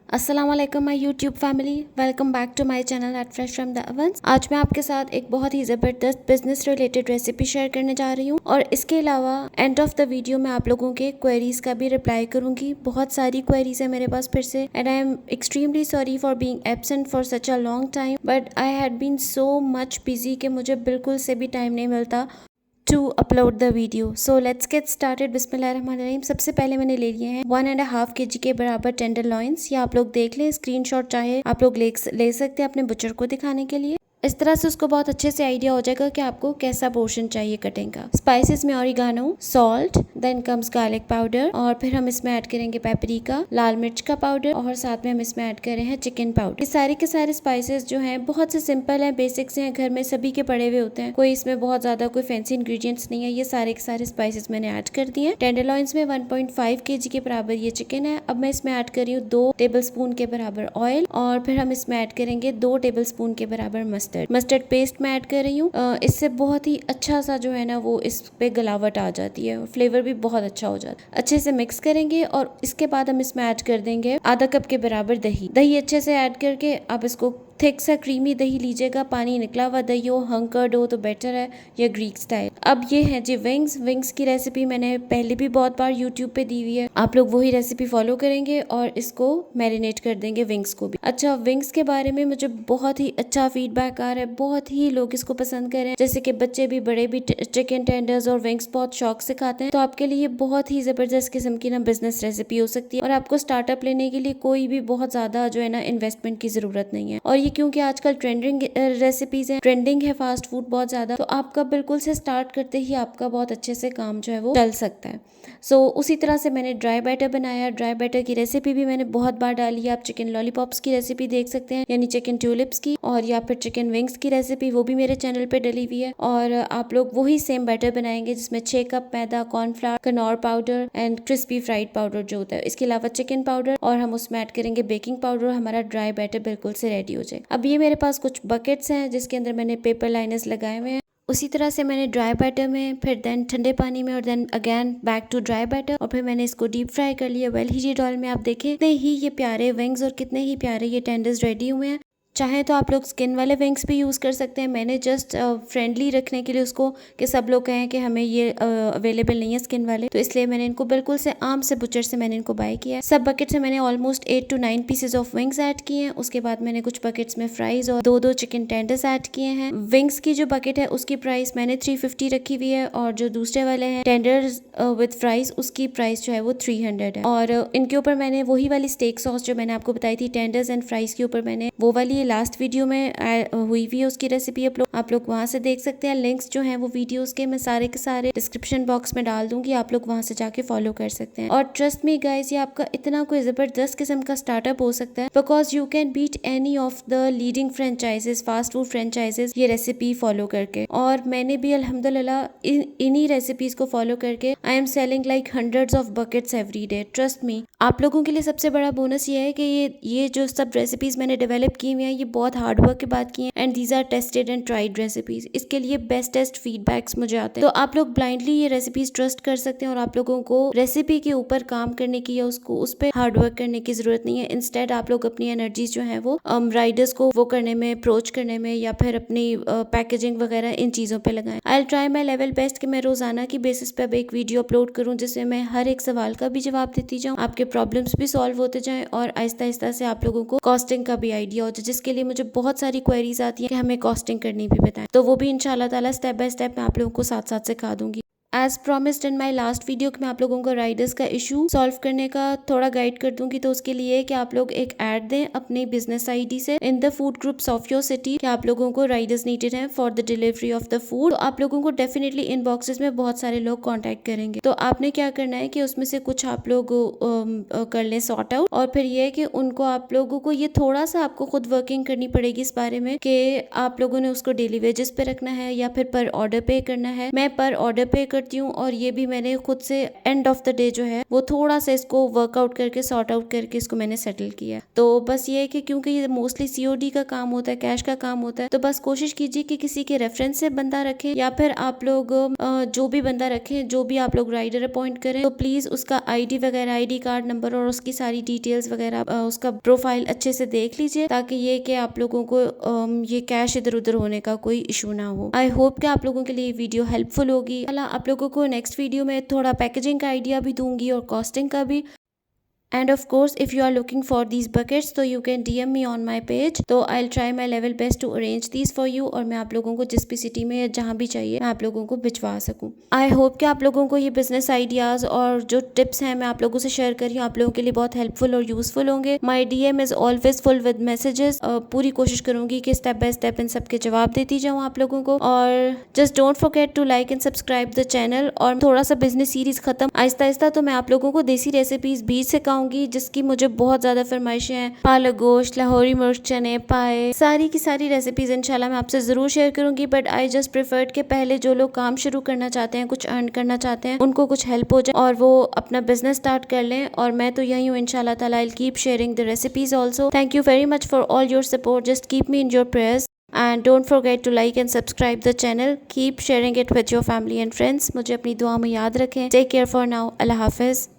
अस्सलाम वालेकुम my YouTube family, welcome back to my channel at fresh from the ovens. आज मैं आपके साथ एक बहुत ही ज़बरदस्त बिजनेस रिलेटेड रेसिपी शेयर करने जा रही हूँ और इसके अलावा एंड ऑफ द वीडियो मैं आप लोगों के क्वेरीज का भी रिप्लाई करूंगी। बहुत सारी क्वेरीज है मेरे पास फिर से and I am extremely sorry for being absent for such a long time, but I had been so much busy कि मुझे बिल्कुल से भी टाइम नहीं मिलता to upload the video. So let's get started. बिस्मिल्लाहिर्रहमानिर्रहीम। सबसे पहले मैंने ले लिए हैं 1.5 kg के बराबर टेंडर लॉइंस। या आप लोग देख लें, स्क्रीनशॉट चाहे आप लोग ले सकते हैं अपने बुचर को दिखाने के लिए। इस तरह से उसको बहुत अच्छे से आइडिया हो जाएगा कि आपको कैसा पोर्शन चाहिए कटिंग का। स्पाइसेस में oregano, salt, then comes garlic powder और फिर हम इसमें ऐड करेंगे पेपरिका, लाल मिर्च का पाउडर और साथ में हम इसमें ऐड कर रहे हैं चिकन पाउडर। ये सारे के सारे स्पाइसेस जो हैं बहुत से सिंपल हैं, बेसिक्स हैं, घर में सभी के पड़े हुए होते हैं। कोई इसमें बहुत ज्यादा कोई फैंसी इंग्रेडिएंट्स नहीं है। ये सारे के सारे स्पाइसेस मैंने ऐड कर दिए हैं। टेंडरलॉइंस में 1.5 kg के बराबर ये चिकन है। अब मैं इसमें ऐड कर रही हूँ 2 टेबल स्पून के बराबर ऑयल और फिर हम इसमें ऐड करेंगे 2 टेबल स्पून के बराबर मस्टर्ड पेस्ट मैं ऐड कर रही हूँ। इससे बहुत ही अच्छा सा जो है ना वो इस पे गलावट आ जाती है, फ्लेवर भी बहुत अच्छा हो जाता है। अच्छे से मिक्स करेंगे और इसके बाद हम इसमें ऐड कर देंगे आधा कप के बराबर दही अच्छे से ऐड करके आप इसको थिक सा क्रीमी दही लीजिएगा। पानी निकला हुआ दही हो, हंकर्ड हो तो बेटर है, या ग्रीक स्टाइल। अब ये है जी विंग्स की रेसिपी मैंने पहले भी बहुत बार यूट्यूब पे दी हुई है। आप लोग वही रेसिपी फॉलो करेंगे और इसको मैरिनेट कर देंगे विंग्स को भी। अच्छा, विंग्स के बारे में मुझे बहुत ही अच्छा फीडबैक आ रहा है, बहुत ही लोग इसको पसंद कर रहे हैं। जैसे कि बच्चे भी बड़े भी चिकन टेंडर्स और विंग्स बहुत शौक से खाते हैं। तो आपके लिए बहुत ही जबरदस्त किस्म की ना बिजनेस रेसिपी हो सकती है और आपको स्टार्टअप लेने के लिए कोई भी बहुत ज्यादा जो है ना इन्वेस्टमेंट की जरूरत नहीं है। और ये क्योंकि आजकल ट्रेंडिंग रेसिपीज है, ट्रेंडिंग है फास्ट फूड बहुत ज्यादा, तो आपका बिल्कुल से स्टार्ट करते ही आपका बहुत अच्छे से काम जो है वो चल सकता है। उसी तरह से मैंने ड्राई बैटर बनाया। ड्राई बैटर की रेसिपी भी मैंने बहुत बार डाली है। आप चिकन लॉलीपॉप्स की रेसिपी देख सकते हैं, यानी चिकन ट्यूलिप्स की, और या फिर चिकन विंग्स की रेसिपी, वो भी मेरे चैनल पे डली हुई है। और आप लोग वही सेम बैटर बनाएंगे जिसमें 6 cup maida, cornflour, Knorr powder and crispy fried powder जो होता है, इसके अलावा चिकन पाउडर, और हम उसमें ऐड करेंगे बेकिंग पाउडर। हमारा ड्राई बैटर बिल्कुल से रेडी हो जाए। अब ये मेरे पास कुछ बकेट्स हैं जिसके अंदर मैंने पेपर लाइनर्स लगाए हुए हैं। उसी तरह से मैंने ड्राई बैटर में, फिर देन ठंडे पानी में, और then again back to dry batter, और फिर मैंने इसको डीप फ्राई कर लिया वेल हीटेड ऑयल में। आप देखें कितने ही ये प्यारे विंग्स और कितने ही प्यारे ये टेंडर्स रेडी हुए हैं। चाहे तो आप लोग स्किन वाले विंग्स भी यूज़ कर सकते हैं। मैंने जस्ट फ्रेंडली रखने के लिए उसको, कि सब लोग कहें कि हमें ये अवेलेबल नहीं है स्किन वाले, तो इसलिए मैंने इनको बिल्कुल से आम से बुचर से मैंने इनको बाय किया है। सब बकेट से मैंने almost 8 to 9 pieces of wings add किए हैं। उसके बाद मैंने कुछ बकेट्स में फ्राइज और 2 चिकन टेंडर्स ऐड किए हैं। विंग्स की जो बकेट है उसकी प्राइस मैंने 350 रखी हुई है, और जो दूसरे वाले हैं टेंडर्स विद फ्राइज, उसकी प्राइस जो है वो 300 है। और इनके ऊपर मैंने वही वाली स्टेक सॉस जो मैंने आपको बताई थी टेंडर्स एंड फ्राइज के ऊपर, मैंने वो वाली लास्ट वीडियो में हुई हुई है उसकी रेसिपी, आप लोग वहां से देख सकते हैं। लिंक्स जो हैं वो वीडियोस के मैं सारे के सारे डिस्क्रिप्शन बॉक्स में डाल दूंगी, आप लोग वहां से जाके फॉलो कर सकते हैं। और ट्रस्ट मी गाइस, ये आपका इतना कोई जबरदस्त किस्म का स्टार्टअप हो सकता है, because you can beat any of the leading franchises, fast food franchises, ये रेसिपी फॉलो करके। और मैंने भी अल्हम्दुलिल्लाह इन्हीं रेसिपीज को फॉलो करके I am selling like hundreds of buckets every day. Trust me, आप लोगों के लिए सबसे बड़ा बोनस ये है कि ये जो सब रेसिपीज मैंने डेवलप की हुई हैं, ये बहुत हार्ड वर्क के बाद की हैं, and these are tested and tried recipes. इसके लिए बेस्ट फीडबैक्स मुझे आते हैं। तो आप लोग ब्लाइंडली ये रेसिपीज ट्रस्ट कर सकते हैं, और आप लोगों को रेसिपी के ऊपर काम करने की या उसको उस पर हार्ड वर्क करने की जरूरत नहीं है। इंस्टेड आप लोग अपनी एनर्जीज जो है वो राइडर्स को वो करने में, अप्रोच करने में, या फिर अपनी पैकेजिंग वगैरह इन चीजों पे लगाएं। I will try my level best कि मैं रोजाना की बेसिस पे अब एक वीडियो अपलोड करूं जिसमें मैं हर एक सवाल का भी जवाब देती जाऊं, आपके प्रॉब्लम्स भी सॉल्व होते जाएं, और आहिस्ता आहिस्ता से आप लोगों को कॉस्टिंग का भी आइडिया हो जाए, जिसके लिए मुझे बहुत सारी क्वेरीज आती है कि हमें कॉस्टिंग करनी भी बताएं। तो वो भी इंशाल्लाह ताला स्टेप बाय स्टेप मैं आप लोगों को साथ साथ सिखा दूंगी। As promised in my last video कि मैं आप लोगों को राइडर्स का इशू सॉल्व करने का थोड़ा गाइड कर दूंगी। तो उसके लिए कि आप लोग एक ऐड दें अपनी बिजनेस आईडी से in the food groups of your city कि आप लोगों को राइडर्स नीडेड हैं for the delivery of the food. तो आप लोगों को डेफिनेटली इन बॉक्सेस में बहुत सारे लोग कॉन्टेक्ट करेंगे। तो आपने क्या करना है कि उसमें से कुछ आप लोग कर लें सॉर्ट आउट, और फिर ये है कि उनको आप लोगों को ये थोड़ा सा आपको खुद वर्किंग करनी पड़ेगी इस बारे में कि आप लोगों ने उसको डेली वेजेस पे रखना है या फिर पर ऑर्डर पे करना है। मैं पर ऑर्डर पे कर करती हूँ और ये भी मैंने खुद से एंड ऑफ द डे जो है वो थोड़ा सा इसको वर्कआउट करके सॉर्ट आउट करके इसको मैंने सेटल किया। तो बस ये है कि क्योंकि ये मोस्टली सीओडी का काम होता है, कैश का काम होता है, तो बस कोशिश कीजिए कि किसी के रेफरेंस से बंदा रखें या फिर आप लोग जो भी बंदा रखें, जो भी आप लोग राइडर अपॉइंट करें, तो प्लीज उसका आईडी वगैरह, आईडी कार्ड नंबर और उसकी सारी डिटेल्स वगैरह, उसका प्रोफाइल अच्छे से देख लीजिए ताकि ये कि आप लोगों को ये कैश इधर उधर होने का कोई इशू ना हो। आई होप कि आप लोगों के लिए वीडियो हेल्पफुल होगी। आप लोगों को नेक्स्ट वीडियो में थोड़ा पैकेजिंग का आइडिया भी दूंगी और कॉस्टिंग का भी। And of course, if you are looking for these buckets, so you can DM me on my page. तो I'll try my level best to arrange these for you और मैं आप लोगों को जिस भी सिटी में या जहाँ भी चाहिए मैं आप लोगों को भिजवा सकूँ। I hope कि आप लोगों को ये बिजनेस आइडियाज और जो टिप्स हैं मैं आप लोगों से शेयर कर रही हूँ आप लोगों के लिए बहुत हेल्पफुल और यूजफुल होंगे। My DM is always full with messages। पूरी कोशिश करूंगी कि स्टेप बाय स्टेप इन सबके जवाब देती जाऊँ आप लोगों को। और just don't forget to like and subscribe the channel. और थोड़ा सा बिजनेस सीरीज खत्म आहिस्ता आहिस्ता, तो मैं आप लोगों को देसी रेसिपीज भी सिखाऊंगी जिसकी मुझे बहुत ज्यादा फरमाइशें हैं। पालक गोश्त, लाहौरी मिर्च चने पाए, सारी की सारी रेसिपीज इंशाल्लाह मैं आपसे जरूर शेयर करूंगी। बट आई जस्ट प्रेफर्ड के पहले जो लोग काम शुरू करना चाहते हैं, कुछ अर्न करना चाहते हैं, उनको कुछ हेल्प हो जाए और वो अपना बिजनेस स्टार्ट कर लें। और मैं तो यही हूँ इंशाल्लाह ताला। I will keep sharing the recipes also. Thank you very much for all your support. Just keep me in your prayers and don't forget to like and subscribe the channel. Keep sharing it with your family and friends. मुझे अपनी दुआ में याद रखें। Take care for now. Allah Hafiz.